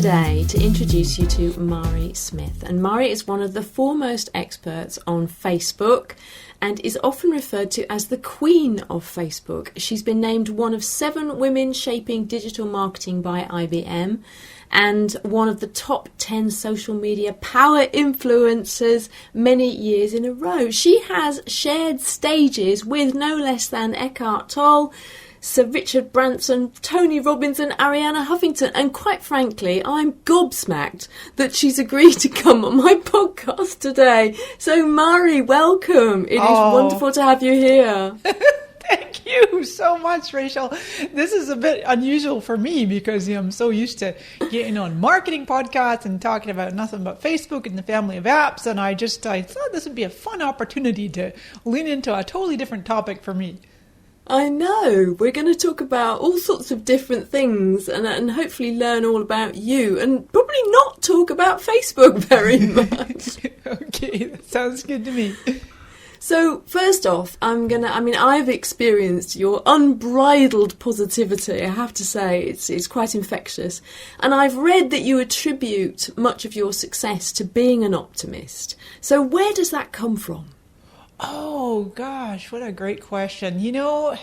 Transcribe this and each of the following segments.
today to introduce you to Mari Smith. And Mari is one of the foremost experts on Facebook and is often referred to as the Queen of Facebook. She's been named one of 7 women shaping digital marketing by IBM and one of the top 10 social media power influencers many years in a row. She has shared stages with no less than Eckhart Tolle, Sir Richard Branson, Tony Robbins and Arianna Huffington. And quite frankly, I'm gobsmacked that she's agreed to come on my podcast today. So Mari, welcome. It is wonderful to have you here. Thank you so much, Rachel. This is a bit unusual for me because I'm so used to getting on marketing podcasts and talking about nothing but Facebook and the family of apps. And I thought this would be a fun opportunity to lean into a totally different topic for me. I know. We're going to talk about all sorts of different things and hopefully learn all about you and probably not talk about Facebook very much. Okay, that sounds good to me. So first off, I've experienced your unbridled positivity. I have to say, it's quite infectious. And I've read that you attribute much of your success to being an optimist. So where does that come from? Oh, gosh, what a great question. You know,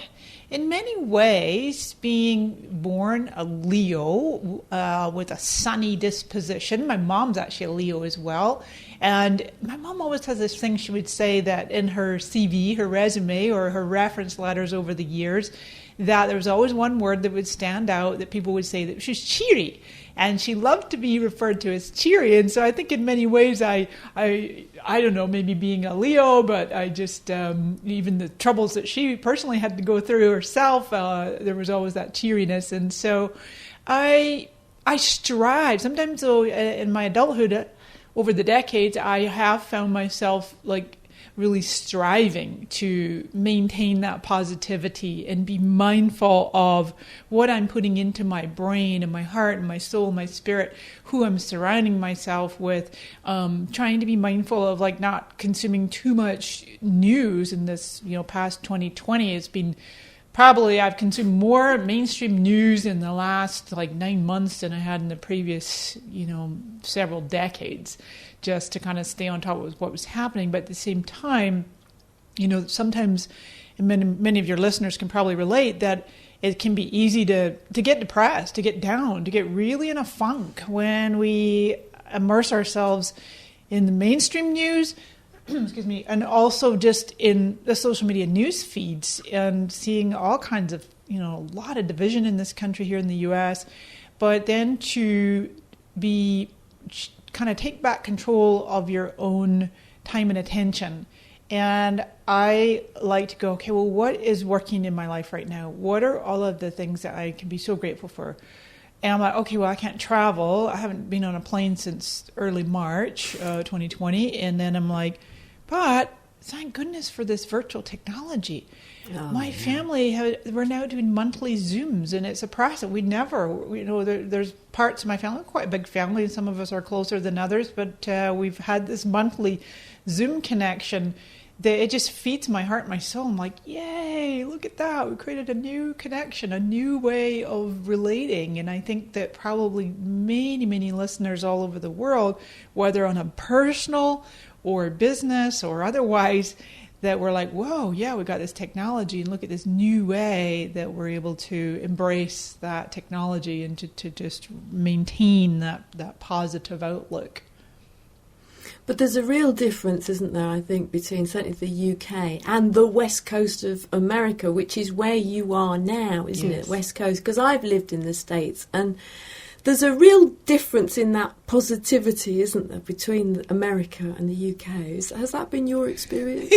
in many ways, being born a Leo with a sunny disposition, my mom's actually a Leo as well, and my mom always has this thing she would say that in her CV, her resume, or her reference letters over the years, that there was always one word that would stand out that people would say that she was cheery. And she loved to be referred to as cheery. And so I think in many ways, I don't know, maybe being a Leo, but I just, even the troubles that she personally had to go through herself, there was always that cheeriness. And so I strive. Sometimes though, in my adulthood, over the decades, I have found myself really striving to maintain that positivity and be mindful of what I'm putting into my brain and my heart and my soul and my spirit, who I'm surrounding myself with, trying to be mindful of not consuming too much news in this, past 2020. It's been probably I've consumed more mainstream news in the last 9 months than I had in the previous, several decades, just to kind of stay on top of what was happening. But at the same time, sometimes, and many of your listeners can probably relate, that it can be easy to get depressed, to get down, to get really in a funk when we immerse ourselves in the mainstream news, excuse me, and also just in the social media news feeds and seeing all kinds of, a lot of division in this country here in the U.S., but then to be kind of take back control of your own time and attention. And I like to go, okay, well, what is working in my life right now? What are all of the things that I can be so grateful for? And I'm like, okay, well, I can't travel. I haven't been on a plane since early March 2020. And then I'm like, but thank goodness for this virtual technology. My family, we're now doing monthly Zooms, and it's a process. We never, there's parts of my family, quite a big family, and some of us are closer than others, but we've had this monthly Zoom connection that it just feeds my heart and my soul. I'm like, yay, look at that. We created a new connection, a new way of relating. And I think that probably many, many listeners all over the world, whether on a personal or business or otherwise, that we're like, whoa, yeah, we got this technology, and look at this new way that we're able to embrace that technology and to just maintain that positive outlook. But there's a real difference, isn't there, I think, between certainly the UK and the West Coast of America, which is where you are now, isn't it? West Coast, because I've lived in the States, and there's a real difference in that positivity, isn't there, between America and the UK? Has that been your experience?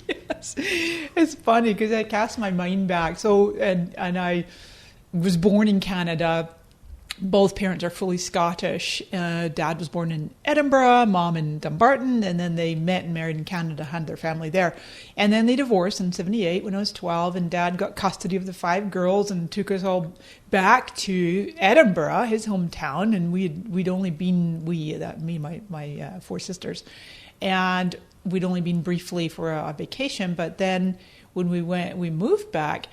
Yes. It's funny because I cast my mind back. So, and I was born in Canada. Both parents are fully Scottish. Dad was born in Edinburgh, mom in Dumbarton, and then they met and married in Canada, had their family there. And then they divorced in 1978 when I was 12, and Dad got custody of the 5 girls and took us all back to Edinburgh, his hometown, and we'd only been, my 4 sisters, and we'd only been briefly for a vacation, but then when we moved back,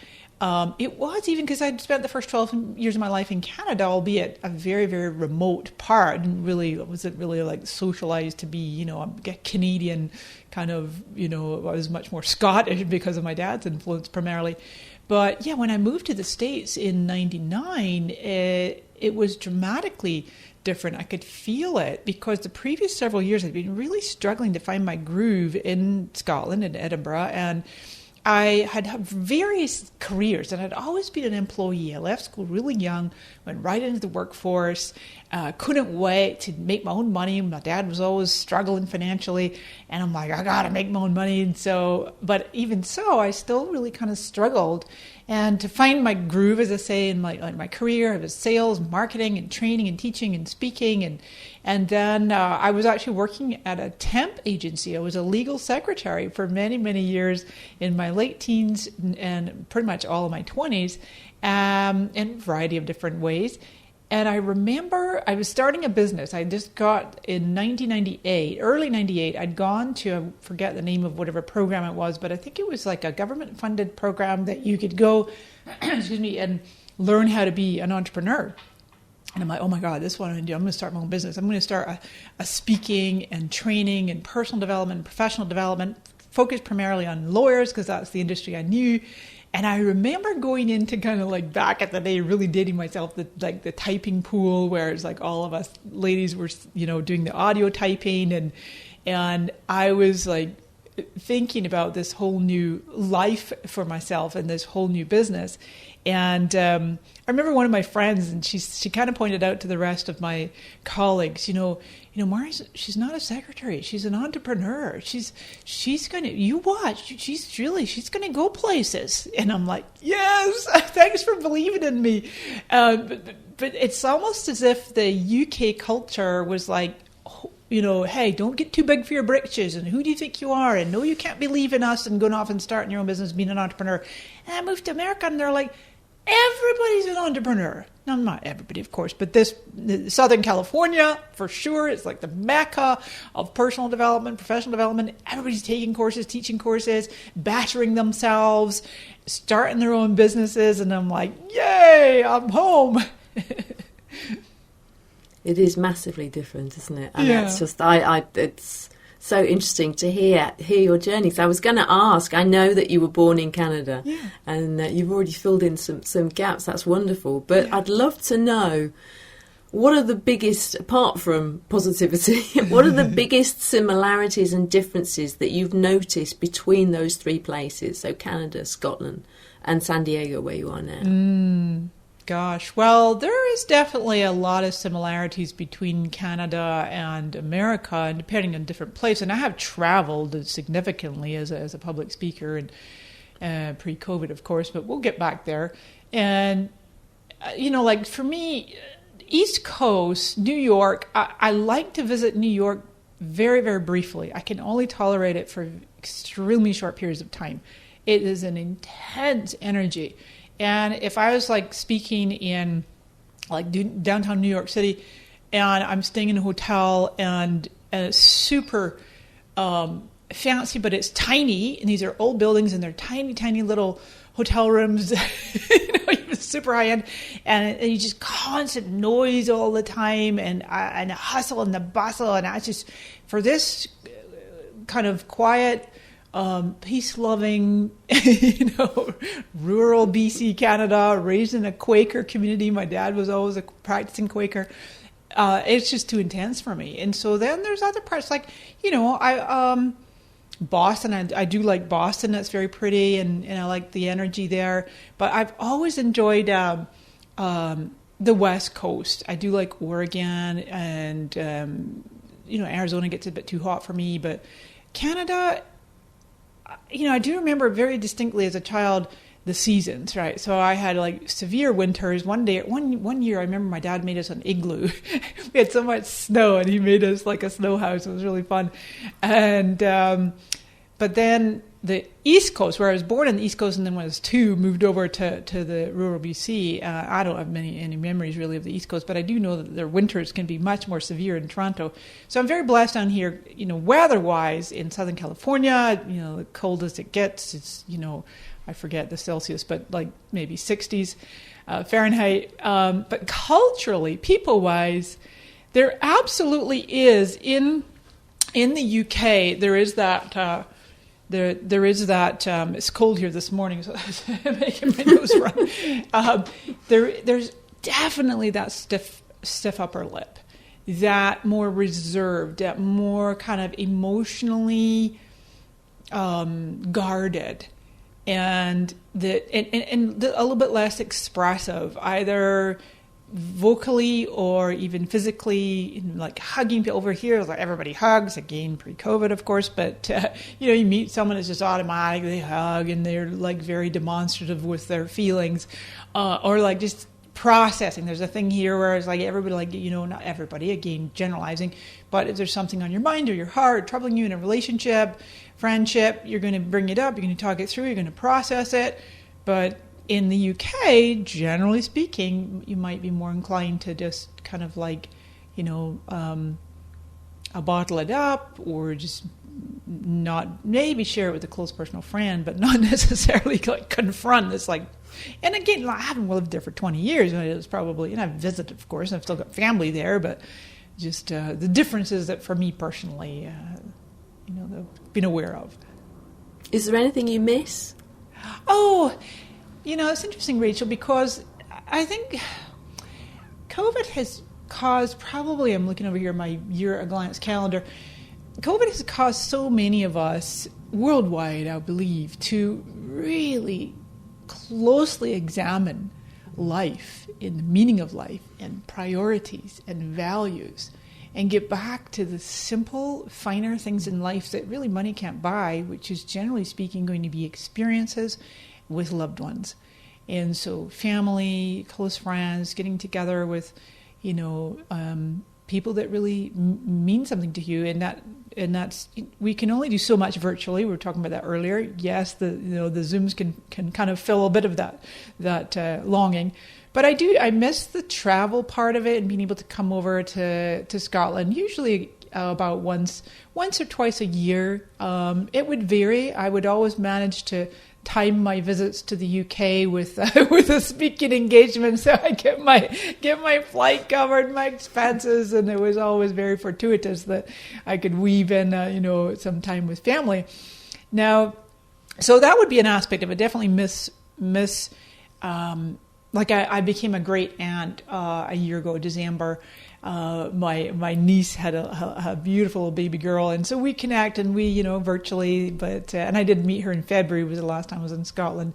It was, even because I'd spent the first 12 years of my life in Canada, albeit a very, very remote part. Wasn't really like socialized to be, a Canadian kind of, I was much more Scottish because of my dad's influence primarily. But yeah, when I moved to the States in 99, it was dramatically different. I could feel it because the previous several years I'd been really struggling to find my groove in Scotland, in Edinburgh, and I had various careers, and I'd always been an employee. I left school really young, went right into the workforce, couldn't wait to make my own money. My dad was always struggling financially, and I'm like, I gotta make my own money. And so, but even so, I still really kind of struggled. And to find my groove, as I say, in my career, it was sales, marketing, and training, and teaching, and speaking, and then I was actually working at a temp agency. I was a legal secretary for many, many years in my late teens and pretty much all of my 20s, in a variety of different ways. And I remember I was starting a business. I just got in 1998, early 98, I'd gone to, I forget the name of whatever program it was, but I think it was like a government-funded program that you could go, and learn how to be an entrepreneur. And I'm like, oh my God, this is what I'm going to do. I'm going to start my own business. I'm going to start a speaking and training and personal development and professional development, focused primarily on lawyers because that's the industry I knew. And I remember going into kind of like back at the day, really dating myself, the typing pool where it's like all of us ladies were, doing the audio typing. And I was like thinking about this whole new life for myself and this whole new business. And I remember one of my friends, and she kind of pointed out to the rest of my colleagues, Mari's, she's not a secretary, she's an entrepreneur. She's gonna, you watch, she's gonna go places. And I'm like, yes, thanks for believing in me. But it's almost as if the UK culture was like, hey, don't get too big for your britches, and who do you think you are, and no, you can't be leaving us and going off and starting your own business, being an entrepreneur. And I moved to America, and they're like, everybody's an entrepreneur. No, not everybody, of course, but Southern California, for sure, it's like the mecca of personal development, professional development. Everybody's taking courses, teaching courses, battering themselves, starting their own businesses, and I'm like, yay, I'm home. It is massively different, isn't it? And yeah. That's just, it's so interesting to hear your journey. So I was going to ask, I know that you were born in Canada, yeah. and you've already filled in some gaps. That's wonderful. But yeah. I'd love to know, what are the biggest, apart from positivity, what are the biggest similarities and differences that you've noticed between those three places? So Canada, Scotland, and San Diego, where you are now. Gosh, well, there is definitely a lot of similarities between Canada and America, and depending on different places. And I have traveled significantly as a public speaker, and pre-COVID, of course, but we'll get back there. And, like for me, East Coast, New York, I like to visit New York very, very briefly. I can only tolerate it for extremely short periods of time. It is an intense energy. And if I was like speaking in like downtown New York City, and I'm staying in a hotel, and it's super fancy, but it's tiny, and these are old buildings, and they're tiny, tiny little hotel rooms, super high end, and you just constant noise all the time, and the hustle and the bustle, and I just, for this kind of quiet, peace-loving, rural BC Canada, raised in a Quaker community. My dad was always a practicing Quaker. It's just too intense for me. And so then there's other parts like, Boston. I do like Boston. That's very pretty, and I like the energy there. But I've always enjoyed the West Coast. I do like Oregon, and Arizona gets a bit too hot for me, but Canada. I do remember very distinctly as a child the seasons, right? So I had like severe winters. One year, I remember my dad made us an igloo. We had so much snow, and he made us like a snow house. It was really fun. And but then the East Coast, where I was born on the East Coast, and then when I was 2, moved over to the rural BC. I don't have any memories really of the East Coast, but I do know that their winters can be much more severe in Toronto. So I'm very blessed down here, weather-wise in Southern California. The coldest it gets, it's I forget the Celsius, but like maybe 60s Fahrenheit. But culturally, people-wise, there absolutely is in the UK. There is that. There is that. It's cold here this morning, so I'm making my nose run. There's definitely that stiff upper lip, that more reserved, that more kind of emotionally guarded, and a little bit less expressive, either vocally or even physically, like hugging people. Over here, like everybody hugs, again pre-COVID of course, but you meet someone that's just automatically hug, and they're like very demonstrative with their feelings, or like just processing. There's a thing here where it's like everybody, like, not everybody, again generalizing, but if there's something on your mind or your heart troubling you in a relationship, friendship, you're going to bring it up, you're going to talk it through, you're going to process it. But in the UK, generally speaking, you might be more inclined to just kind of like, bottle it up, or just not, maybe share it with a close personal friend, but not necessarily like confront this, like. And again, I haven't lived there for 20 years. It was probably, and I've visited, of course, and I've still got family there, but just the differences that for me personally, I've been aware of. Is there anything you miss? Oh, it's interesting, Rachel, because I think COVID has caused, probably, I'm looking over here at my year at glance calendar, COVID has caused so many of us worldwide, I believe, to really closely examine life and the meaning of life and priorities and values, and get back to the simple, finer things in life that really money can't buy, which is generally speaking going to be experiences with loved ones. And so family, close friends, getting together with, people that really mean something to you, and that's, we can only do so much virtually. We were talking about that earlier. Yes, the Zooms can kind of fill a bit of that longing, but I miss the travel part of it, and being able to come over to Scotland, usually about once or twice a year. It would vary. I would always manage to time my visits to the UK with a speaking engagement, so I get my flight covered, my expenses, and it was always very fortuitous that I could weave in some time with family. Now, so that would be an aspect of it. Definitely miss. Like I became a great aunt a year ago, December. My niece had a beautiful baby girl, and so we connect, and we virtually, but and I did meet her in February, was the last time I was in Scotland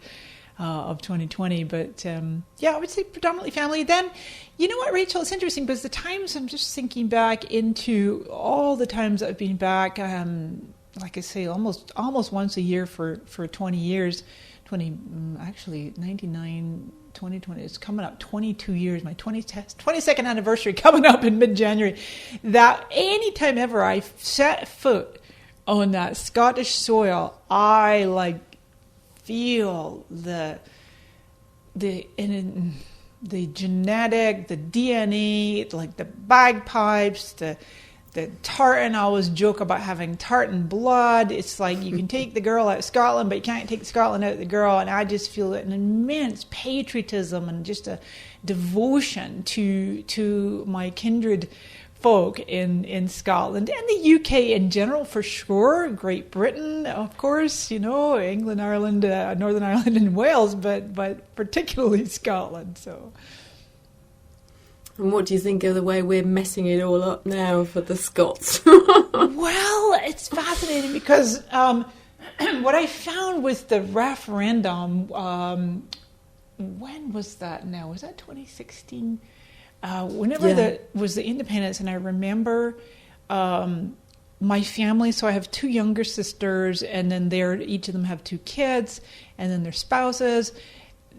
of 2020. But I would say predominantly family. Then, you know what, Rachel, it's interesting because the times, I'm just thinking back into all the times I've been back, like I say, almost once a year for 20 years, 2020, it's coming up 22 years, my 22nd anniversary coming up in mid-January, that anytime ever I set foot on that Scottish soil, I like feel the genetic, the DNA, like the bagpipes, the tartan. I always joke about having tartan blood. It's like you can take the girl out of Scotland, but you can't take Scotland out of the girl. And I just feel an immense patriotism and just a devotion to my kindred folk in Scotland and the UK in general, for sure. Great Britain, of course, England, Ireland, Northern Ireland, and Wales, but particularly Scotland. So. And what do you think of the way we're messing it all up now for the Scots? Well, it's fascinating because what I found with the referendum, when was that now? Was that 2016? Whenever was the independence, and I remember my family, so I have two younger sisters, and then each of them have two kids, and then their spouses.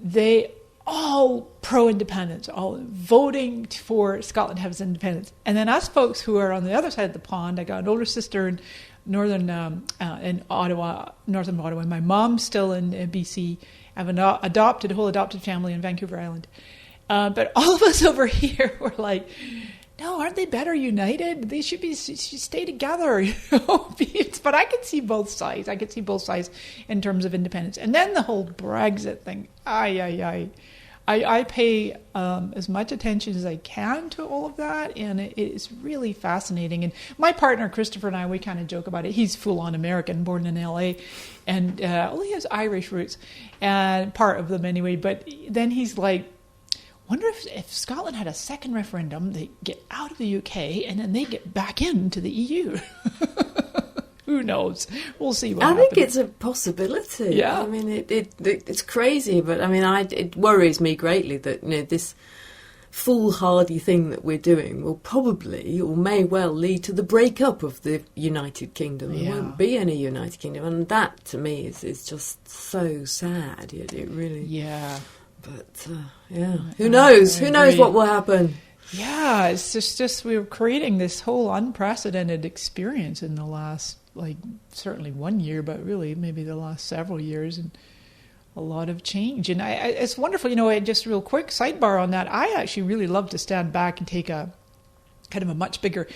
They all pro-independence, all voting for Scotland to have its independence. And then us folks who are on the other side of the pond, I got an older sister in northern Ottawa, and my mom's still in BC. I have a whole adopted family in Vancouver Island. But all of us over here were like, no, aren't they better united? They should stay together. But I can see both sides. I can see both sides in terms of independence. And then the whole Brexit thing. I pay as much attention as I can to all of that, and it is really fascinating. And my partner, Christopher, and I, we kind of joke about it. He's full-on American, born in L.A., and he has Irish roots, and part of them anyway. But then he's like, wonder if Scotland had a second referendum, they get out of the UK, and then they get back into the EU. Who knows? We'll see what happens. I think it's a possibility. Yeah. I mean, it's crazy, but I mean, it worries me greatly that, you know, this foolhardy thing that we're doing will probably or may well lead to the breakup of the United Kingdom. There won't be any United Kingdom, and that to me is just so sad. It really. Yeah. But who knows? Who knows what will happen? Yeah, it's just we were creating this whole unprecedented experience in the last, like, certainly 1 year, but really maybe the last several years, and a lot of change. And it's wonderful, you know. Just real quick sidebar on that. I actually really love to stand back and take a kind of a much bigger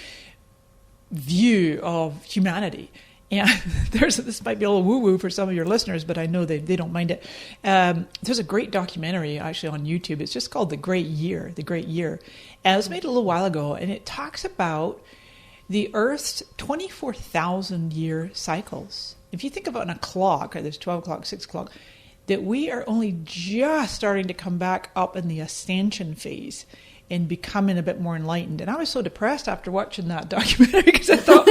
view of humanity. And this might be a little woo-woo for some of your listeners, but I know they don't mind it. There's a great documentary actually on YouTube. It's just called The Great Year. And it was made a little while ago, and it talks about the Earth's 24,000-year cycles. If you think about a clock, there's 12 o'clock, 6 o'clock, that we are only just starting to come back up in the ascension phase and becoming a bit more enlightened. And I was so depressed after watching that documentary because I thought,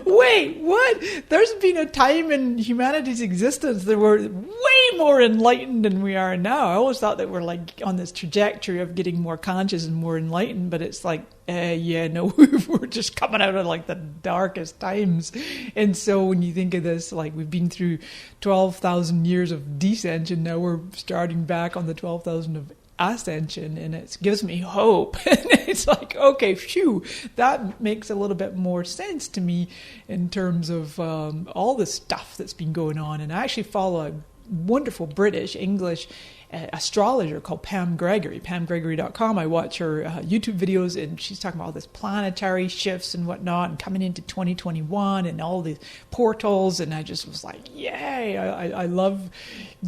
wait, what? There's been a time in humanity's existence that we're way more enlightened than we are now. I always thought that we're like on this trajectory of getting more conscious and more enlightened, but it's like, no, we're just coming out of like the darkest times. And so when you think of this, like we've been through 12,000 years of descension, now we're starting back on the 12,000 of ascension, and it gives me hope. And it's like, okay, phew, that makes a little bit more sense to me in terms of all the stuff that's been going on. And I actually follow a wonderful British English astrologer called Pam Gregory, pamgregory.com. I watch her YouTube videos, and she's talking about all this planetary shifts and whatnot, and coming into 2021 and all these portals. And I just was like, yay, I love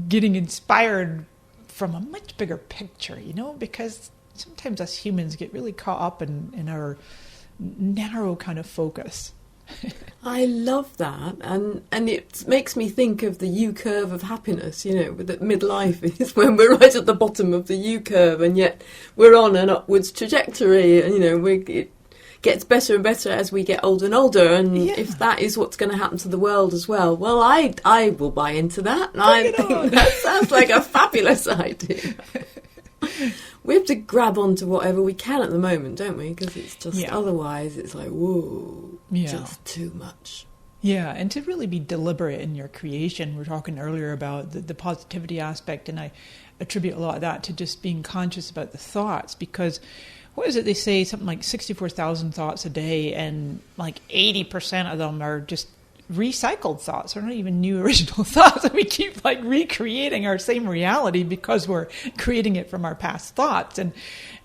getting inspired from a much bigger picture, you know, because sometimes us humans get really caught up in our narrow kind of focus. I love that, and it makes me think of the U-curve of happiness, you know, that midlife is when we're right at the bottom of the U-curve, and yet we're on an upwards trajectory, and, you know, it gets better and better as we get older and older, and if that is what's going to happen to the world as well, well, I will buy into that, and I think that sounds like a fabulous idea. We have to grab onto whatever we can at the moment, don't we? Because it's just, otherwise it's like, whoa, just too much. Yeah, and to really be deliberate in your creation. We're talking earlier about the positivity aspect, and I attribute a lot of that to just being conscious about the thoughts, because what is it they say, something like 64,000 thoughts a day, and like 80% of them are just recycled thoughts. They're not even new original thoughts, and we keep like recreating our same reality because we're creating it from our past thoughts.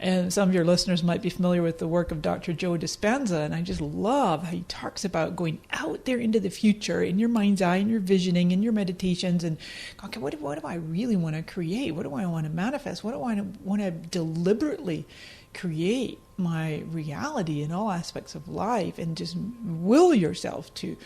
And some of your listeners might be familiar with the work of Dr. Joe Dispenza, and I just love how he talks about going out there into the future in your mind's eye, in your visioning, in your meditations, and okay, what do I really want to create? What do I want to manifest? What do I want to deliberately create my reality in all aspects of life, and just will yourself to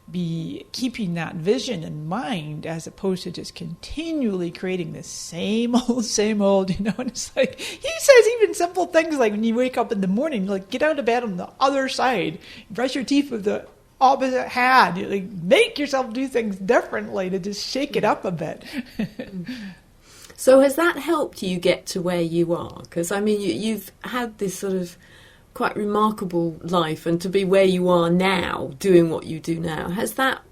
be keeping that vision in mind, as opposed to just continually creating the same old, you know. And it's like, he says even simple things like when you wake up in the morning, like get out of bed on the other side, brush your teeth with the opposite hand, you like make yourself do things differently to just shake it up a bit. So has that helped you get to where you are? Because, I mean, you've had this sort of quite remarkable life, and to be where you are now, doing what you do now, has that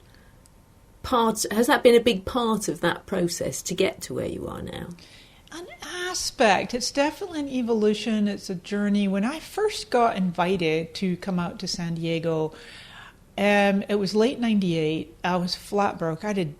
been a big part of that process to get to where you are now? An aspect. It's definitely an evolution. It's a journey. When I first got invited to come out to San Diego, it was late 98. I was flat broke. I did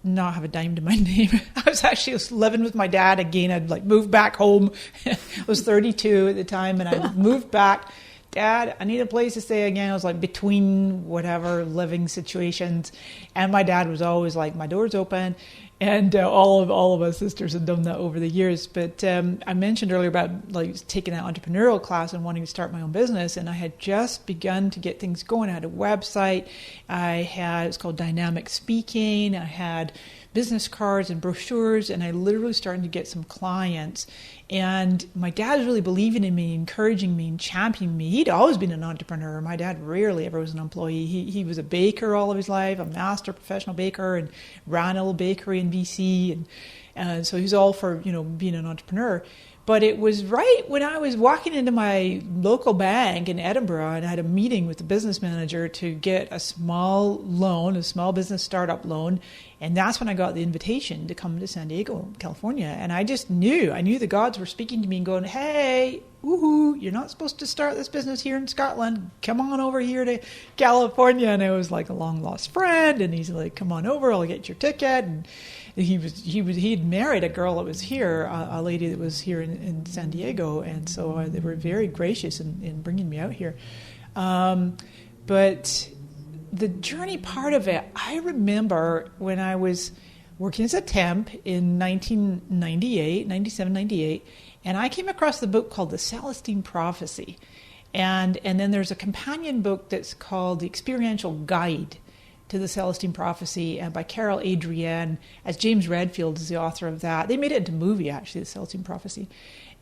not have a dime to my name. I was living with my dad again. I'd like moved back home. I was 32 at the time, and I moved back Dad, I need a place to stay again. I was like between whatever living situations. And my dad was always like, my door's open. And all of us sisters have done that over the years. But I mentioned earlier about like taking that entrepreneurial class and wanting to start my own business. And I had just begun to get things going. I had a website. It's called Dynamic Speaking. I had business cards and brochures, and I literally started to get some clients. And my dad was really believing in me, encouraging me, and championing me. He'd always been an entrepreneur. My dad rarely ever was an employee. He was a baker all of his life, a master professional baker, and ran a little bakery in BC. And so he's all for, being an entrepreneur. But it was right when I was walking into my local bank in Edinburgh, and I had a meeting with the business manager to get a small loan, a small business startup loan. And that's when I got the invitation to come to San Diego, California. And I just knew the gods were speaking to me and going, hey, woohoo, you're not supposed to start this business here in Scotland. Come on over here to California. And I was like a long lost friend. And he's like, come on over, I'll get your ticket. And he'd married a girl that was here, a lady that was here in San Diego. And so they were very gracious in bringing me out here. But the journey part of it, I remember when I was working as a temp in 97, 98, and I came across the book called The Celestine Prophecy. And then there's a companion book that's called The Experiential Guide to the Celestine Prophecy by Carol Adrienne, as James Redfield is the author of that. They made it into a movie, actually, The Celestine Prophecy.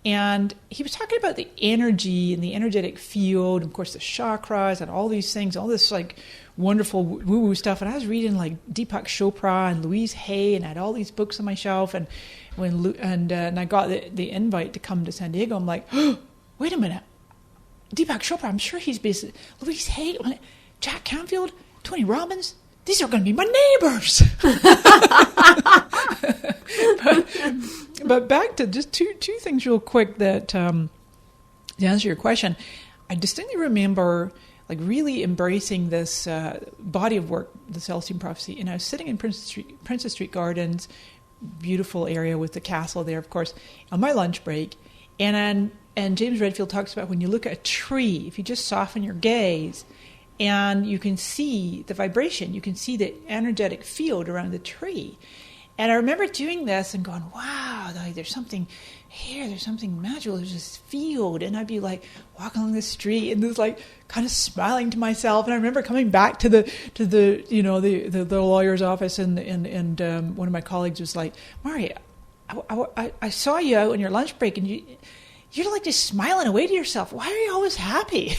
And he was talking about the energy and the energetic field, and of course the chakras and all these things, all this like wonderful woo-woo stuff. And I was reading like Deepak Chopra and Louise Hay, and I had all these books on my shelf. And I got the invite to come to San Diego. I'm like, oh, wait a minute, Deepak Chopra, I'm sure he's based Louise Hay, Jack Canfield, Tony Robbins. These are going to be my neighbors. But back to just two things real quick that to answer your question. I distinctly remember like really embracing this body of work, the Celestine Prophecy. And I was sitting in Princess Street Gardens, beautiful area with the castle there, of course, on my lunch break. And James Redfield talks about when you look at a tree, if you just soften your gaze, and you can see the vibration, you can see the energetic field around the tree. And I remember doing this and going, wow, like there's something here, there's something magical, there's this field. And I'd be like walking along the street and just like kind of smiling to myself. And I remember coming back to the lawyer's office, and one of my colleagues was like, Mari, I saw you out on your lunch break, and you're like just smiling away to yourself. Why are you always happy?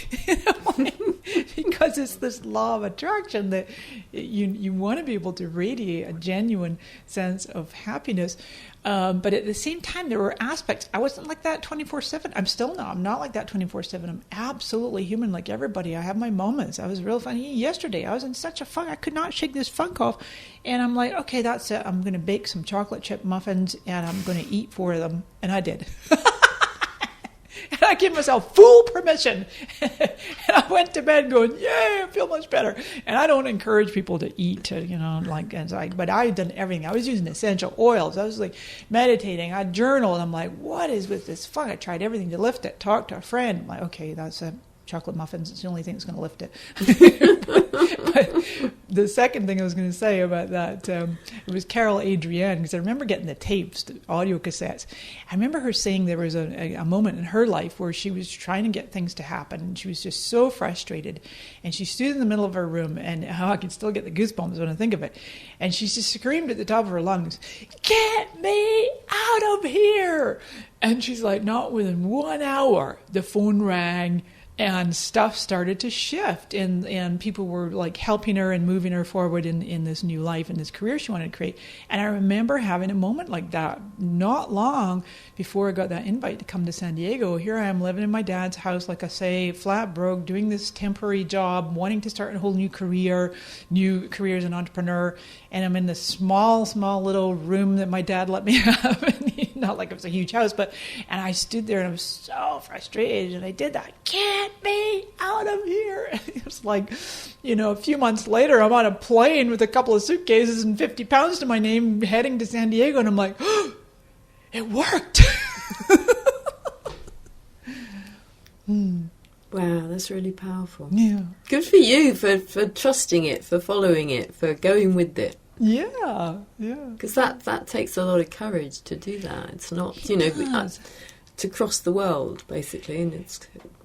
Because it's this law of attraction that you want to be able to radiate a genuine sense of happiness. But at the same time, there were aspects. I wasn't like that 24/7. I'm still not. I'm not like that 24/7. I'm absolutely human like everybody. I have my moments. I was real funny yesterday. I was in such a funk. I could not shake this funk off. And I'm like, okay, that's it. I'm going to bake some chocolate chip muffins, and I'm going to eat 4 of them. And I did. And I gave myself full permission. And I went to bed going, yay, I feel much better. And I don't encourage people to eat, but I had done everything. I was using essential oils. I was like meditating. I journaled. I'm like, what is with this funk? I tried everything to lift it. Talked to a friend. I'm like, okay, that's it. Chocolate muffins. It's the only thing that's going to lift it. But the second thing I was going to say about that, it was Carol Adrienne, because I remember getting the tapes, the audio cassettes. I remember her saying there was a moment in her life where she was trying to get things to happen, and she was just so frustrated. And she stood in the middle of her room, and I can still get the goosebumps when I think of it. And she just screamed at the top of her lungs, "Get me out of here!" And she's like, not within 1 hour, the phone rang, and stuff started to shift, and people were like helping her and moving her forward in this new life and this career she wanted to create. And I remember having a moment like that not long before I got that invite to come to San Diego. Here I am living in my dad's house, like I say, flat broke, doing this temporary job, wanting to start a whole new career as an entrepreneur. And I'm in this small little room that my dad let me have. Not like it was a huge house, and I stood there and I was so frustrated, and I did that. Get me out of here. It was like, a few months later, I'm on a plane with a couple of suitcases and 50 pounds to my name heading to San Diego, and I'm like, oh, it worked. Wow, that's really powerful. Yeah. Good for you for trusting it, for following it, for going with it. Yeah. Because that takes a lot of courage to do that. It's not, to cross the world, basically. And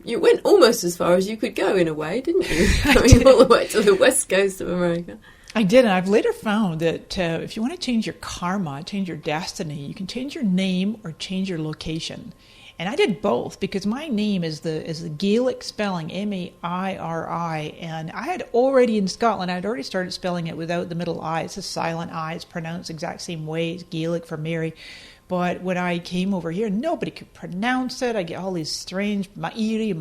you went almost as far as you could go in a way, didn't you? Going all the way to the west coast of America. I did, and I've later found that if you want to change your karma, change your destiny, you can change your name or change your location. And I did both because my name is the Gaelic spelling, Mairi, and I had already in Scotland, I had already started spelling it without the middle I. It's a silent I. It's pronounced the exact same way. It's Gaelic for Mary. But when I came over here, nobody could pronounce it. I get all these strange Mairi.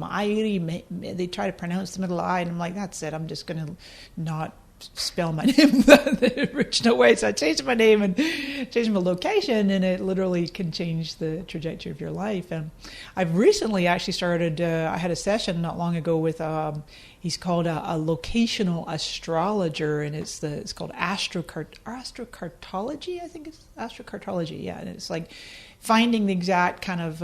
They try to pronounce the middle I, and I'm like, that's it. I'm just going to not spell my name the original way. So I changed my name and changed my location, and it literally can change the trajectory of your life. And I've recently actually started, I had a session not long ago with, he's called a locational astrologer, and it's called astrocartology, I think it's astrocartology, yeah. And it's like finding the exact kind of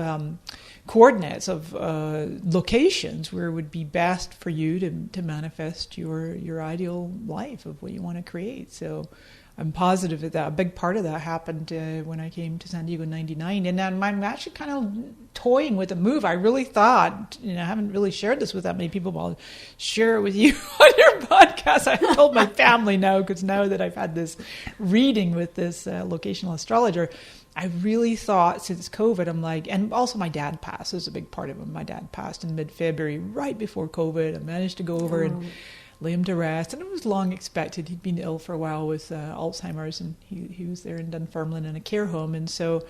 coordinates of locations where it would be best for you to manifest your ideal life of what you want to create. So I'm positive that a big part of that happened when I came to San Diego in '99. And then I'm actually kind of toying with a move. I really thought, I haven't really shared this with that many people, but I'll share it with you on your podcast. I told my family now, because now that I've had this reading with this locational astrologer, I really thought since COVID, I'm like, and also my dad passed. It was a big part of it. My dad passed in mid-February, right before COVID. I managed to go over and lay him to rest, and it was long expected. He'd been ill for a while with Alzheimer's, and he was there in Dunfermline in a care home, and so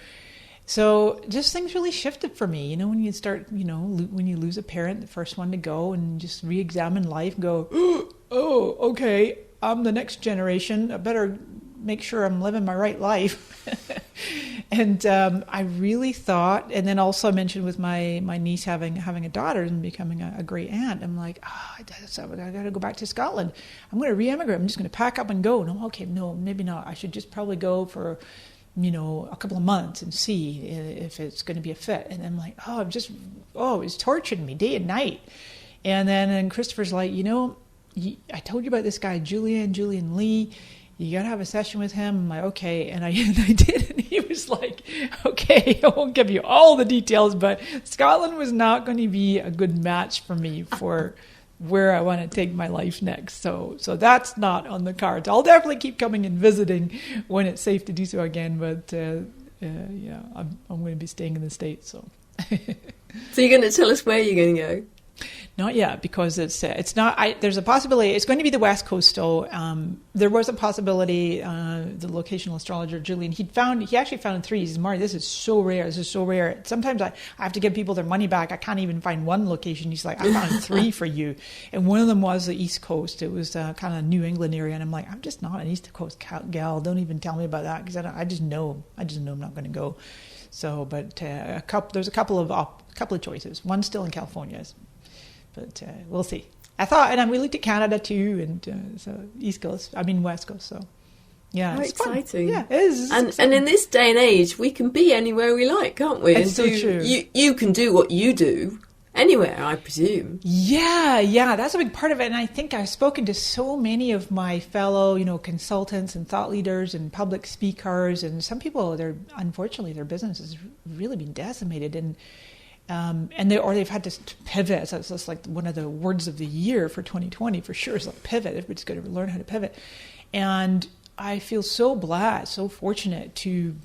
just things really shifted for me. When you start, when you lose a parent, the first one to go, and just re-examine life, and go, oh, okay, I'm the next generation. I better make sure I'm living my right life. And I really thought, and then also I mentioned with my niece having a daughter and becoming a great aunt, I'm like, I got to go back to Scotland. I'm going to re-emigrate. I'm just going to pack up and go. No, maybe not. I should just probably go for, a couple of months and see if it's going to be a fit. And I'm like, it's torturing me day and night. And Christopher's like, I told you about this guy, Julian Lee. You got to have a session with him. I'm like, okay. And I did. And he was like, okay, I won't give you all the details, but Scotland was not going to be a good match for me for where I want to take my life next. So that's not on the cards. I'll definitely keep coming and visiting when it's safe to do so again. But I'm going to be staying in the States. So you're going to tell us where you're going to go? Not yet, because it's not. There's a possibility it's going to be the West Coast. So there was a possibility. The locational astrologer Julian, he actually found three. He says, "Mari, this is so rare. This is so rare. Sometimes I have to give people their money back. I can't even find one location." He's like, "I found three for you," and one of them was the East Coast. It was kind of New England area, and I'm like, "I'm just not an East Coast gal. Don't even tell me about that, because I just know I'm not going to go." So, but there's a couple of choices. One's still in California. But we'll see. I thought, and we looked at Canada too, and so West Coast. So, yeah, it's exciting. Fun. Yeah, it is. And in this day and age, we can be anywhere we like, can't we? It's so true. You can do what you do anywhere, I presume. Yeah, that's a big part of it. And I think I've spoken to so many of my fellow, consultants and thought leaders and public speakers, and some people, unfortunately, their business has really been decimated, and they've had to pivot. So it's just like one of the words of the year for 2020 for sure is like pivot. Everybody's got to learn how to pivot. And I feel so blessed, so fortunate to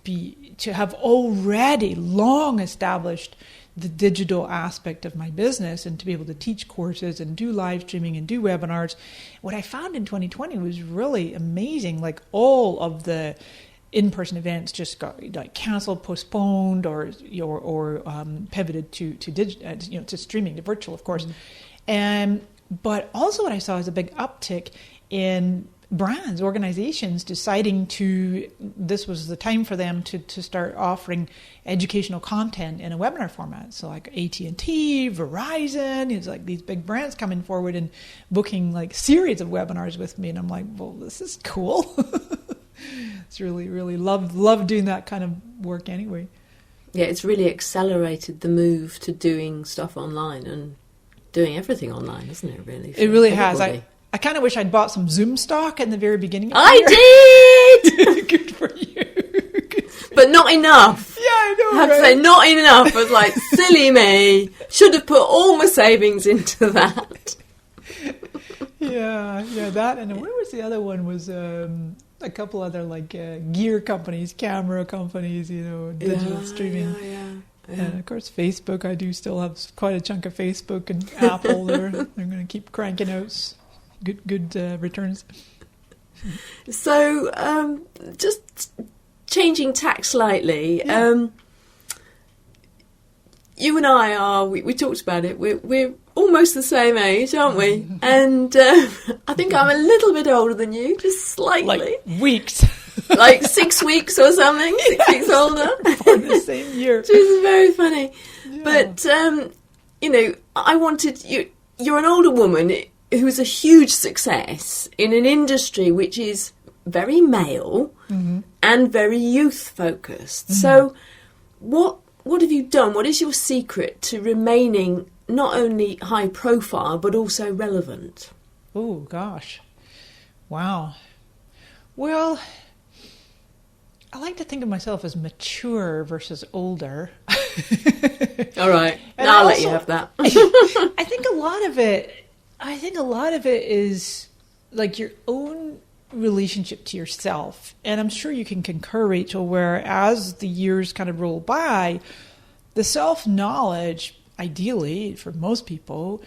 have already long established the digital aspect of my business, and to be able to teach courses and do live streaming and do webinars. What I found in 2020 was really amazing. Like all of the in-person events just got canceled, postponed, or pivoted to streaming, to virtual, of course. But also what I saw is a big uptick in brands, organizations deciding this was the time for them to start offering educational content in a webinar format. So like AT&T, Verizon, it's like these big brands coming forward and booking like series of webinars with me. And I'm like, well, this is cool. It's really, really love doing that kind of work anyway. Yeah, it's really accelerated the move to doing stuff online, and doing everything online, hasn't it, really? It really has. Everybody. I kind of wish I'd bought some Zoom stock in the very beginning of the I year. did! Good for you. But not enough. Yeah, I know, I have to say, not enough. I was like, silly me. Should have put all my savings into that. Yeah, that. And what was the other one? Was a couple other like gear companies, camera companies, digital streaming. Yeah. And of course, Facebook. I do still have quite a chunk of Facebook and Apple. They're going to keep cranking out good returns. So, just changing tack slightly. Yeah. You and I are. We talked about it. We're almost the same age, aren't we? And I think I'm a little bit older than you, just slightly. Like weeks. Like 6 weeks or something. 6 weeks older. Born the same year. Which is very funny. Yeah. But, I wanted you. You're an older woman who is a huge success in an industry which is very male and very youth focused. So what have you done? What is your secret to remaining not only high profile but also relevant? Oh gosh. Wow. Well, I like to think of myself as mature versus older. All right. And I'll let you have that. I think a lot of it is like your own relationship to yourself. And I'm sure you can concur, Rachel, where as the years kind of roll by, the self-knowledge, ideally, for most people,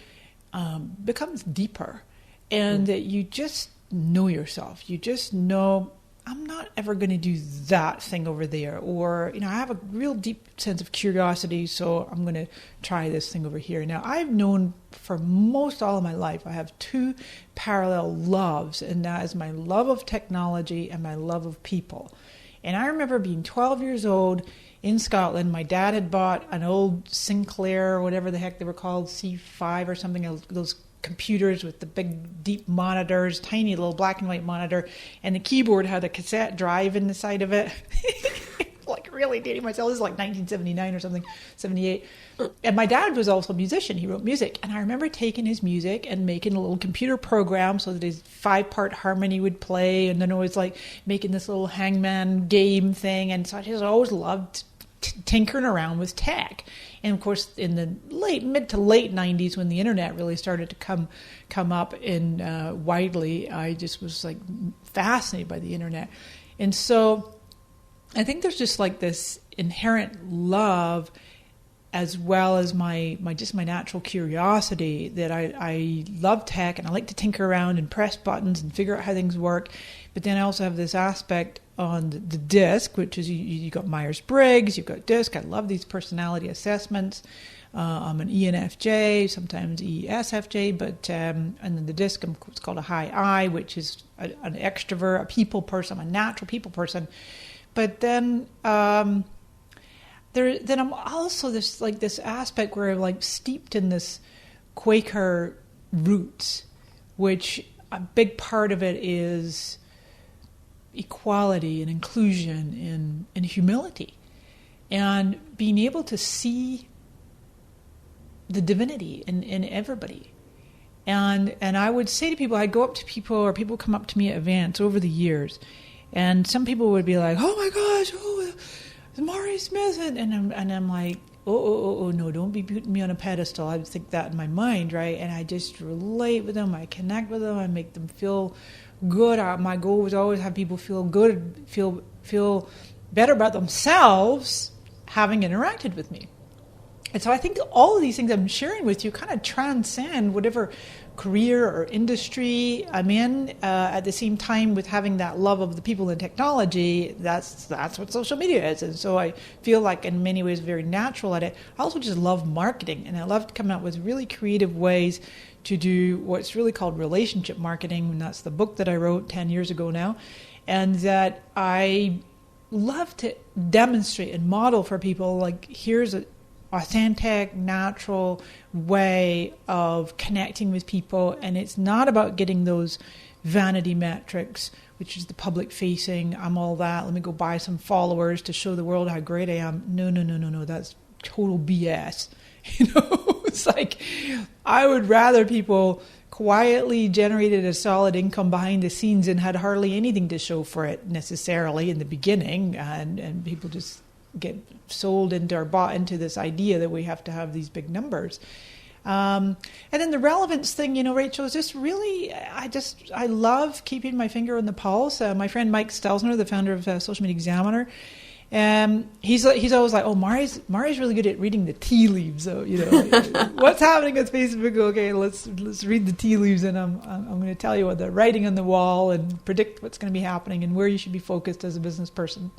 becomes deeper. And that you just know yourself. You just know, I'm not ever going to do that thing over there. Or, I have a real deep sense of curiosity, so I'm going to try this thing over here. Now, I've known for most all of my life, I have two parallel loves, and that is my love of technology and my love of people. And I remember being 12 years old in Scotland. My dad had bought an old Sinclair, or whatever the heck they were called, C5 or something, those computers with the big deep monitors, tiny little black and white monitor, and the keyboard had a cassette drive in the side of it. Like really dating myself. This is like 1979 or something, 78. And my dad was also a musician. He wrote music. And I remember taking his music and making a little computer program so that his 5-part harmony would play. And then always like making this little hangman game thing. And so I just always loved tinkering around with tech. And of course, in the mid to late 90s, when the internet really started to come up in widely, I just was like fascinated by the internet. And so I think there's just like this inherent love, as well as my natural curiosity, that I love tech and I like to tinker around and press buttons and figure out how things work. But then I also have this aspect on the DISC, which is you got Myers-Briggs, you've got DISC. I love these personality assessments. I'm an ENFJ, sometimes ESFJ, but and then the DISC, it's called a high I, which is an extrovert, a people person, a natural people person. But then then I'm also this aspect where I'm like steeped in this Quaker roots, which a big part of it is equality and inclusion and humility, and being able to see the divinity in everybody. And I would say to people, I'd go up to people, or people come up to me at events over the years, and some people would be like, "Oh my gosh, Mari Smith," and I'm like, oh, no, don't be putting me on a pedestal. I would think that in my mind, right? And I just relate with them, I connect with them, I make them feel good. My goal was always have people feel good, feel better about themselves having interacted with me. And so I think all of these things I'm sharing with you kind of transcend whatever career or industry I'm in. At the same time, with having that love of the people and technology, that's what social media is. And so I feel like in many ways very natural at it. I also just love marketing, and I love to come up with really creative ways to do what's really called relationship marketing. And that's the book that I wrote 10 years ago now. And that I love to demonstrate and model for people, like, here's a authentic, natural way of connecting with people. And it's not about getting those vanity metrics, which is the public facing, I'm all that, let me go buy some followers to show the world how great I am. No, that's total BS. It's like, I would rather people quietly generated a solid income behind the scenes and had hardly anything to show for it necessarily in the beginning, and people just get sold into or bought into this idea that we have to have these big numbers. And then the relevance thing, Rachel, is just really, I love keeping my finger on the pulse. My friend Mike Stelzner, the founder of Social Media Examiner, he's always like, oh, Mari's really good at reading the tea leaves. So, what's happening with Facebook? Okay, let's read the tea leaves, and I'm going to tell you what the writing on the wall and predict what's going to be happening and where you should be focused as a business person.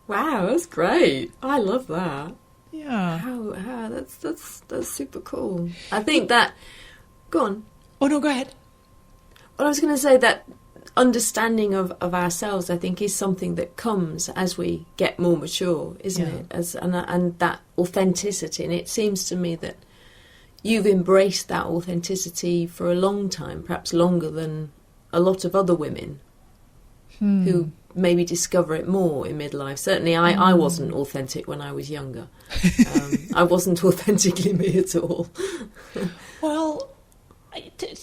Wow, that's great. I love that. Yeah. How that's super cool. I think that. Go on. Oh no, go ahead. Well, I was going to say that understanding of ourselves, I think, is something that comes as we get more mature, isn't it? And that authenticity. And it seems to me that you've embraced that authenticity for a long time, perhaps longer than a lot of other women who maybe discover it more in midlife. Certainly I wasn't authentic when I was younger. I wasn't authentically me at all. Well,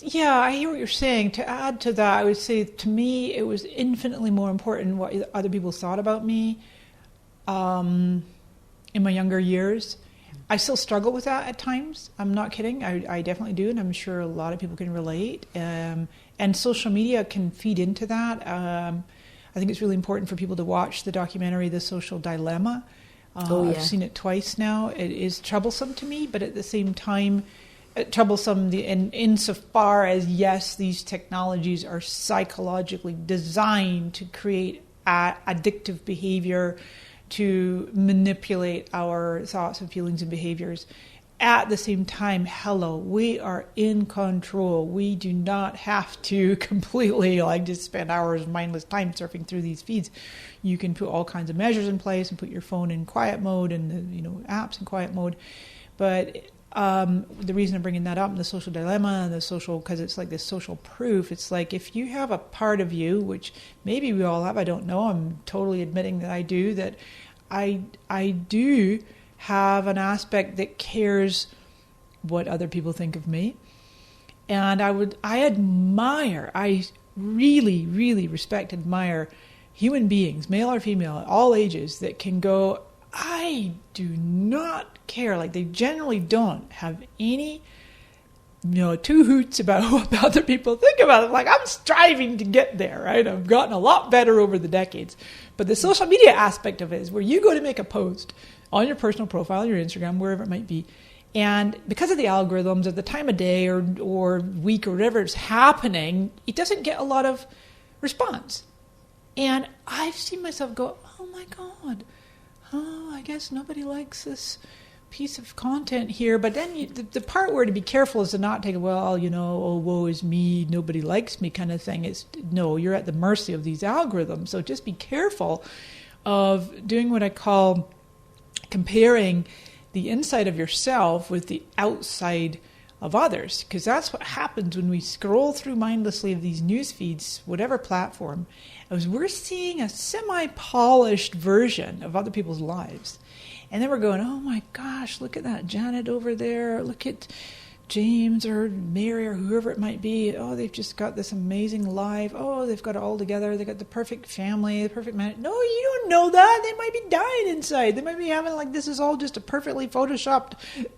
yeah, I hear what you're saying. To add to that, I would say to me it was infinitely more important what other people thought about me in my younger years. I still struggle with that at times. I'm not kidding. I definitely do, and I'm sure a lot of people can relate. And social media can feed into that. I think it's really important for people to watch the documentary The Social Dilemma. I've seen it twice now. It is troublesome to me, but at the same time, troublesome insofar as, yes, these technologies are psychologically designed to create addictive behavior, to manipulate our thoughts and feelings and behaviors. At the same time, we are in control. We do not have to completely just spend hours of mindless time surfing through these feeds. You can put all kinds of measures in place and put your phone in quiet mode and apps in quiet mode. But the reason I'm bringing that up in The Social Dilemma and because it's like this social proof, it's like if you have a part of you, which maybe we all have, I don't know, I'm totally admitting that I do, that I do have an aspect that cares what other people think of me. And I really, really respect, admire human beings, male or female, at all ages, that can go, I do not care. Like, they generally don't have any, two hoots about what other people think about it. Like, I'm striving to get there, right? I've gotten a lot better over the decades. But the social media aspect of it is where you go to make a post on your personal profile, your Instagram, wherever it might be. And because of the algorithms at the time of day or week or whatever is happening, it doesn't get a lot of response. And I've seen myself go, oh my God, I guess nobody likes this piece of content here. But then the part where to be careful is to not take, oh, woe is me, nobody likes me kind of thing. It's, no, you're at the mercy of these algorithms. So just be careful of doing what I call comparing the inside of yourself with the outside of others, because that's what happens when we scroll through mindlessly of these news feeds, whatever platform, as we're seeing a semi-polished version of other people's lives. And then we're going, oh my gosh, look at that Janet over there, look at James or Mary or whoever it might be. Oh, they've just got this amazing life. Oh, they've got it all together. They've got the perfect family, the perfect man. No, you don't know that. They might be dying inside. They might be having this is all just a perfectly photoshopped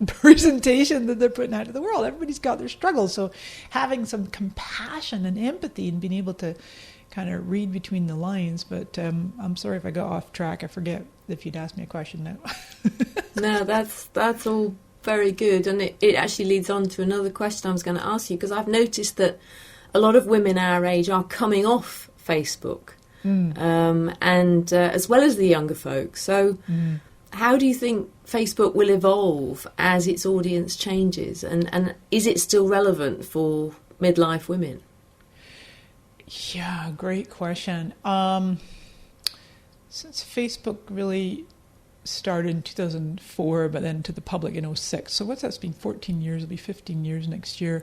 presentation that they're putting out to the world. Everybody's got their struggles. So having some compassion and empathy and being able to kind of read between the lines. But I'm sorry if I got off track. I forget if you'd asked me a question now. No, that's all very good, and it actually leads on to another question I was going to ask you, because I've noticed that a lot of women our age are coming off Facebook, and as well as the younger folks. So how do you think Facebook will evolve as its audience changes, and is it still relevant for midlife women? Yeah, great question. Since Facebook really started in 2004, but then to the public in 2006. So what's that's been 14 years, it'll be 15 years next year.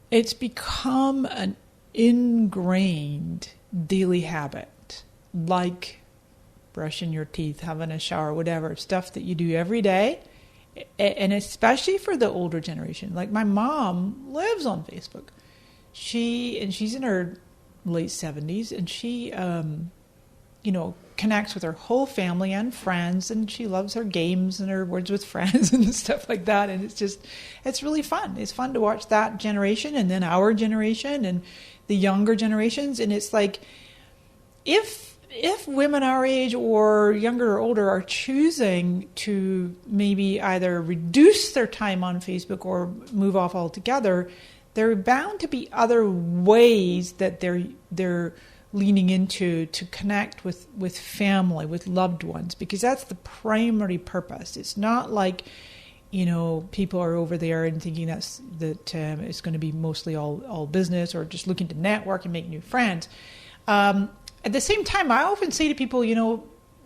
It's become an ingrained daily habit, like brushing your teeth, having a shower, whatever, stuff that you do every day. And especially for the older generation. Like my mom lives on Facebook. She's in her late 70s, and she, connects with her whole family and friends, and she loves her games and her Words with Friends and stuff like that. And it's really fun. It's fun to watch that generation and then our generation and the younger generations. And it's like, if women our age or younger or older are choosing to maybe either reduce their time on Facebook or move off altogether, there are bound to be other ways that they're leaning into to connect with family, with loved ones, because that's the primary purpose. It's not like, people are over there and thinking that it's going to be mostly all business or just looking to network and make new friends. At the same time, I often say to people,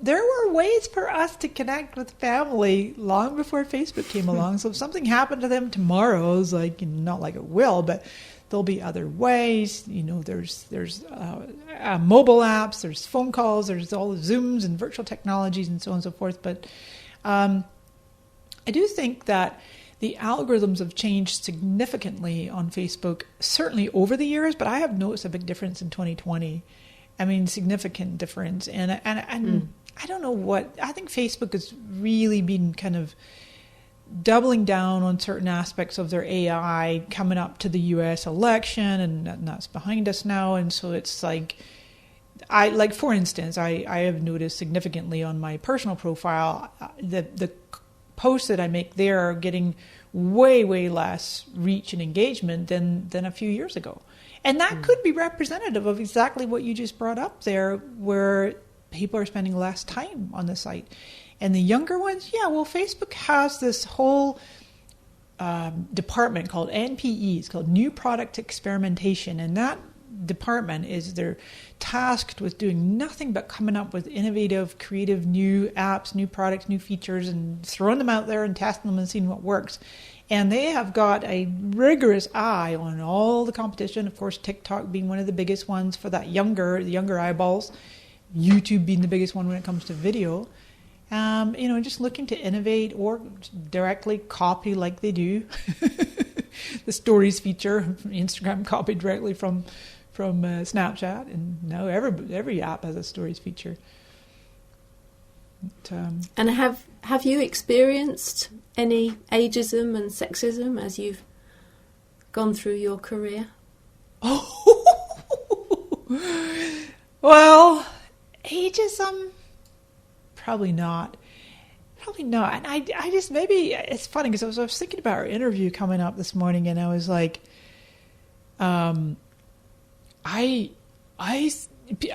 there were ways for us to connect with family long before Facebook came along. So if something happened to them tomorrow, it's like, not like it will, but there'll be other ways. There's mobile apps, there's phone calls, there's all the Zooms and virtual technologies and so on and so forth. But I do think that the algorithms have changed significantly on Facebook, certainly over the years, but I have noticed a big difference in 2020. I mean, significant difference. And I don't know what, I think Facebook has really been kind of doubling down on certain aspects of their AI coming up to the US election, and that's behind us now. And so it's like, for instance, I have noticed significantly on my personal profile, the posts that I make there are getting way, way less reach and engagement than a few years ago. And that could be representative of exactly what you just brought up there, where people are spending less time on the site. And the younger ones, Facebook has this whole department called NPE. It's called New Product Experimentation. And that department they're tasked with doing nothing but coming up with innovative, creative new apps, new products, new features, and throwing them out there and testing them and seeing what works. And they have got a rigorous eye on all the competition. Of course, TikTok being one of the biggest ones for the younger eyeballs. YouTube being the biggest one when it comes to video. Just looking to innovate or directly copy like they do. The stories feature, Instagram copied directly from Snapchat, and now every app has a stories feature. And have you experienced any ageism and sexism as you've gone through your career? Well, ageism, probably not. And I just, maybe it's funny because I was thinking about our interview coming up this morning, and I was like, I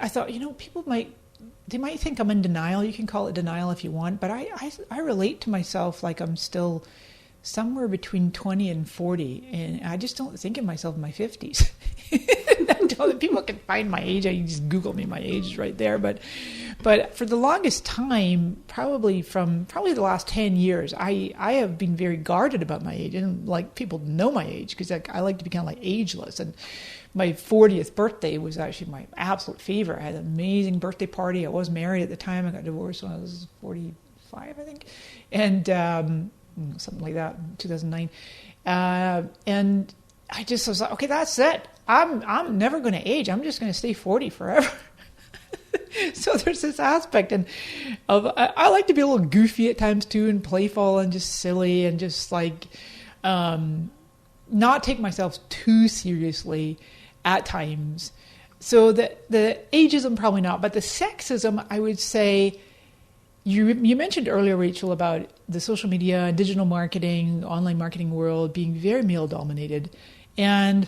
thought, people might think I'm in denial. You can call it denial if you want, but I relate to myself like I'm still somewhere between 20 and 40, and I just don't think of myself in my 50s. People can find my age. You just Google me, my age is right there. But for the longest time, probably the last 10 years, I have been very guarded about my age, and like people know my age because I like to be kind of like ageless. And my 40th birthday was actually my absolute favorite. I had an amazing birthday party. I was married at the time. I got divorced when I was 45, I think, and something like that, 2009. And I was like, okay, that's it. I'm never going to age. I'm just going to stay 40 forever. So there's this aspect, and I like to be a little goofy at times too, and playful and just silly, and just like not take myself too seriously at times. So the ageism, probably not, but the sexism, I would say. You mentioned earlier, Rachel, about the social media and digital marketing, online marketing world being very male dominated. And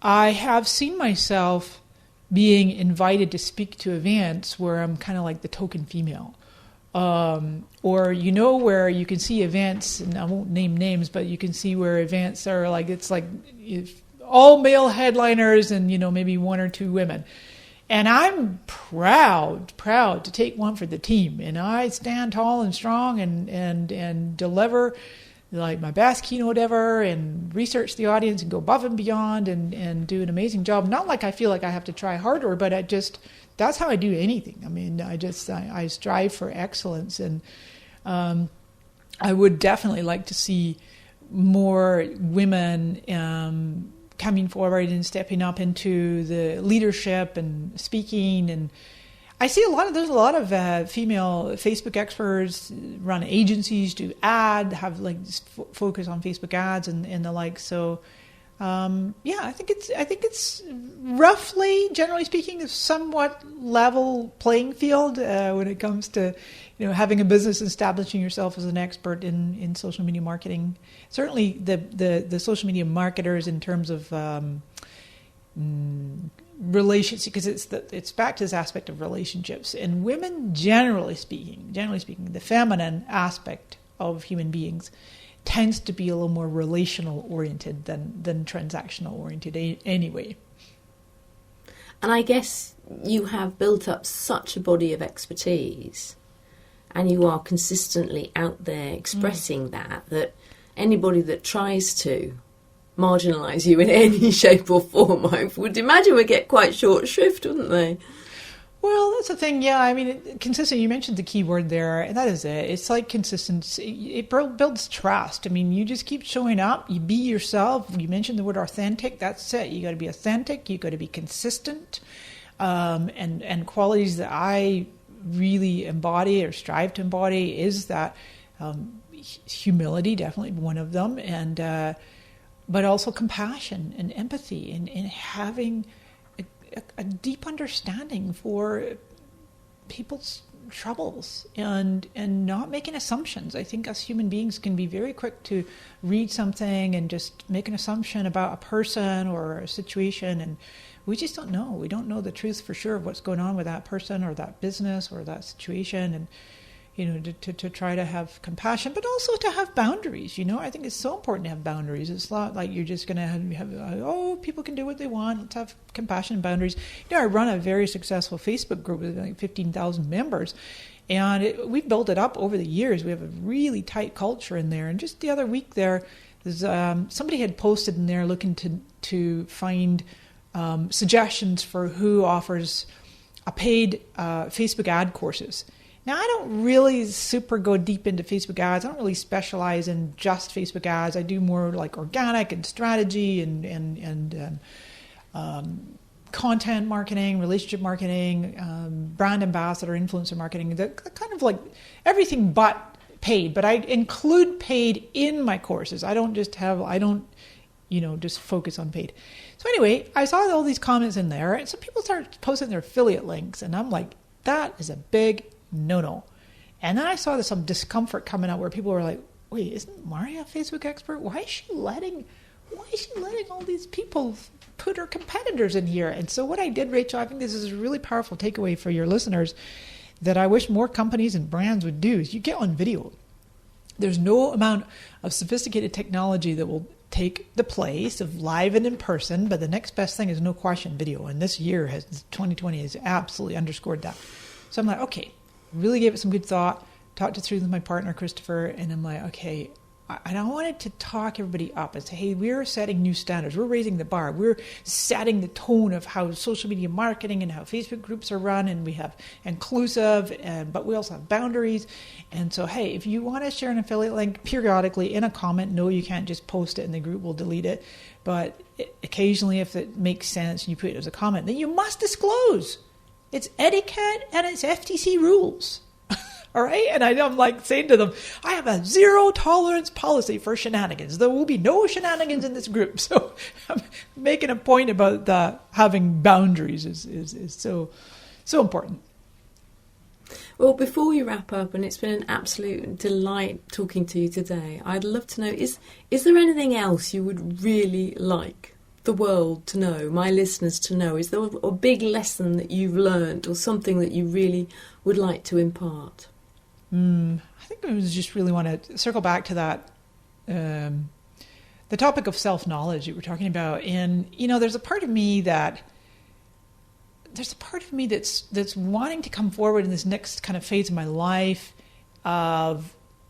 I have seen myself being invited to speak to events where I'm kind of like the token female. Or, where you can see events, and I won't name names, but you can see where events are like, it's like all male headliners and, maybe one or two women. And I'm proud to take one for the team. And I stand tall and strong and deliver like my best keynote ever, and research the audience and go above and beyond and do an amazing job. Not like I feel like I have to try harder, but that's how I do anything. I mean, I strive for excellence, and I would definitely like to see more women coming forward and stepping up into the leadership and speaking. And I see there's a lot of female Facebook experts, run agencies, do have like focus on Facebook ads and the like. So I think it's roughly, generally speaking, a somewhat level playing field when it comes to, having a business, establishing yourself as an expert in social media marketing. Certainly, the social media marketers in terms of relationships, because it's back to this aspect of relationships, and women, generally speaking, the feminine aspect of human beings tends to be a little more relational oriented than transactional oriented anyway. And I guess you have built up such a body of expertise, and you are consistently out there expressing that anybody that tries to marginalise you in any shape or form, I would imagine, would get quite short shrift, wouldn't they? Well, that's the thing. Yeah, I mean, consistent. You mentioned the key word there, and that is it. It's like consistency. It builds trust. I mean, you just keep showing up. You be yourself. You mentioned the word authentic. That's it. You got to be authentic. You got to be consistent, and qualities that I really embody or strive to embody is that humility, definitely one of them, and but also compassion and empathy and having a deep understanding for people's troubles and not making assumptions. I think us human beings can be very quick to read something and just make an assumption about a person or a situation, and we just don't know. We don't know the truth for sure of what's going on with that person or that business or that situation, and to try to have compassion, but also to have boundaries. I think it's so important to have boundaries. It's not like you're just going to have people can do what they want. Let's have compassion and boundaries. I run a very successful Facebook group with like 15,000 members, and we've built it up over the years. We have a really tight culture in there. And just the other week there's somebody had posted in there looking to find suggestions for who offers a paid Facebook ad courses. Now, I don't really super go deep into Facebook ads. I don't really specialize in just Facebook ads. I do more like organic and strategy and content marketing, relationship marketing, brand ambassador, influencer marketing, the kind of like everything but paid. But I include paid in my courses. I don't just focus on paid. So anyway, I saw all these comments in there, and some people started posting their affiliate links, and I'm like, that is a big no. And then I saw some discomfort coming out where people were like, wait, isn't Mari a Facebook expert? Why is she letting all these people put her competitors in here? And so what I did, Rachel, I think this is a really powerful takeaway for your listeners that I wish more companies and brands would do, is you get on video. There's no amount of sophisticated technology that will take the place of live and in person, but the next best thing is no question video. And this year 2020 has absolutely underscored that. So I'm like, okay, really gave it some good thought, talked it through with my partner, Christopher, and I'm like, okay, and I wanted to talk everybody up and say, hey, we're setting new standards. We're raising the bar. We're setting the tone of how social media marketing and how Facebook groups are run, and we have inclusive, but we also have boundaries. And so, hey, if you want to share an affiliate link periodically in a comment, no, you can't just post it and the group will delete it. But occasionally, if it makes sense, you put it as a comment, then you must disclose. It's etiquette and it's FTC rules. All right? And I'm like saying to them, I have a zero tolerance policy for shenanigans. There will be no shenanigans in this group. So I'm making a point about having boundaries is so important. Well, before we wrap up, and it's been an absolute delight talking to you today, I'd love to know, is there anything else you would really like the world to know, my listeners to know? Is there a big lesson that you've learned or something that you really would like to impart? I think I just really want to circle back to that, the topic of self-knowledge that we're talking about. And, there's a part of me that's wanting to come forward in this next kind of phase of my life to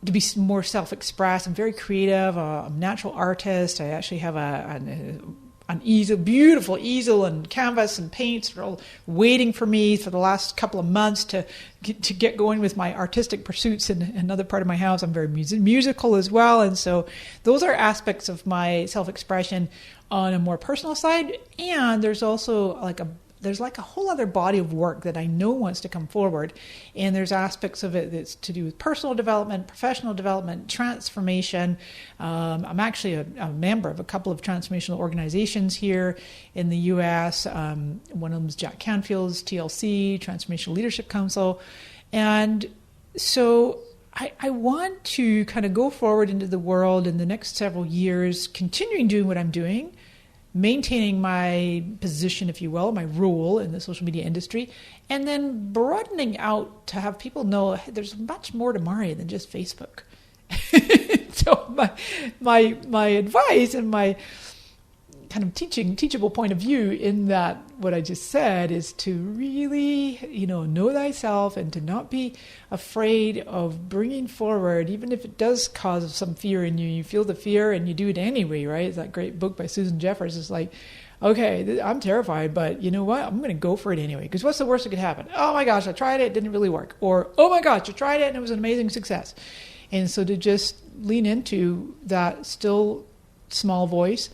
be more self-expressed. I'm very creative. I'm a natural artist. I actually have a an easel, beautiful easel and canvas and paints are all waiting for me for the last couple of months to get going with my artistic pursuits in another part of my house. I'm very musical as well. And so those are aspects of my self-expression on a more personal side. And there's also there's a whole other body of work that I know wants to come forward. And there's aspects of it that's to do with personal development, professional development, transformation. I'm actually a member of a couple of transformational organizations here in the U.S. One of them is Jack Canfield's TLC, Transformational Leadership Council. And so I want to kind of go forward into the world in the next several years, continuing doing what I'm doing, maintaining my position, if you will, my role in the social media industry, and then broadening out to have people know hey, there's much more to Mari than just Facebook. So my advice and my kind of teachable point of view in that what I just said is to really, know thyself and to not be afraid of bringing forward, even if it does cause some fear in you. You feel the fear and you do it anyway, right? It's that great book by Susan Jeffers. It's like, okay, I'm terrified, but you know what? I'm going to go for it anyway. Because what's the worst that could happen? Oh my gosh, I tried it. It didn't really work. Or, oh my gosh, I tried it and it was an amazing success. And so to just lean into that still small voice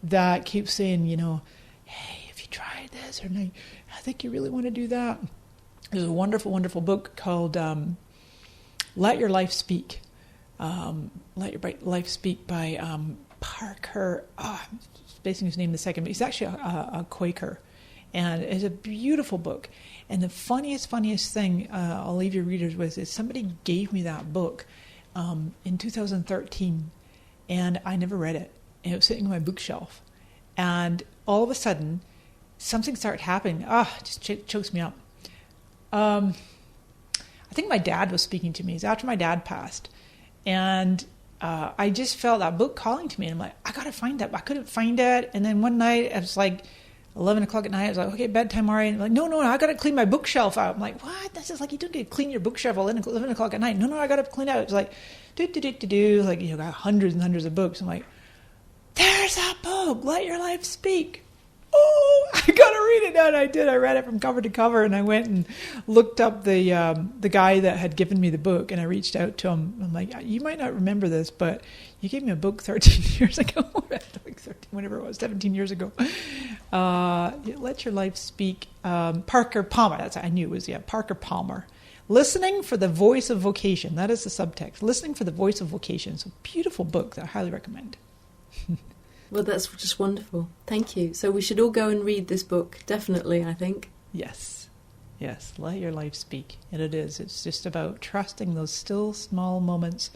that keeps saying, hey, have you tried this? Or no, I think you really want to do that. There's a wonderful, wonderful book called Let Your Life Speak. Let Your Life Speak by Parker. I'm spacing his name in a second, but he's actually a Quaker. And it's a beautiful book. And the funniest thing I'll leave your readers with is somebody gave me that book in 2013, and I never read it. And it was sitting on my bookshelf. And all of a sudden, something started happening. It just chokes me up. I think my dad was speaking to me. It was after my dad passed. And I just felt that book calling to me. And I'm like, I got to find that. I couldn't find it. And then one night, it was like 11 o'clock at night. I was like, okay, bedtime, all right. And I'm like, no, I got to clean my bookshelf out. I'm like, what? That's just like, you don't get to clean your bookshelf at 11 o'clock at night. No, I got to clean it out. It's like, like, got hundreds and hundreds of books. I'm like, there's that book, Let Your Life Speak. Oh, I got to read it now. And I did. I read it from cover to cover, and I went and looked up the guy that had given me the book, and I reached out to him. I'm like, you might not remember this, but you gave me a book 13 years ago, like 13, whatever it was, 17 years ago. Let Your Life Speak. Parker Palmer. That's I knew it was Parker Palmer. Listening for the Voice of Vocation. That is the subtext. Listening for the Voice of Vocation. It's a beautiful book that I highly recommend. Well, that's just wonderful. Thank you. So we should all go and read this book, definitely, I think. Yes, Let Your Life Speak. And it is. It's just about trusting those still small moments.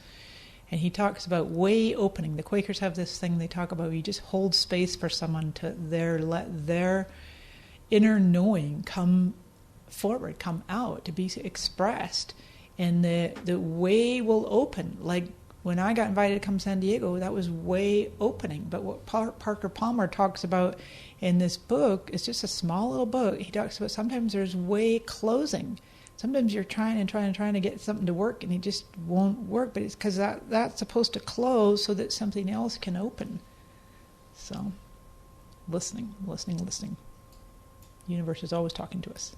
And he talks about way opening. The Quakers have this thing they talk about. You just hold space for someone to let their inner knowing come forward, come out, to be expressed. And the way will open. Like, when I got invited to come to San Diego, that was way opening. But what Parker Palmer talks about in this book is just a small little book. He talks about sometimes there's way closing. Sometimes you're trying to get something to work, and it just won't work. But it's because that's supposed to close so that something else can open. So, listening. The universe is always talking to us.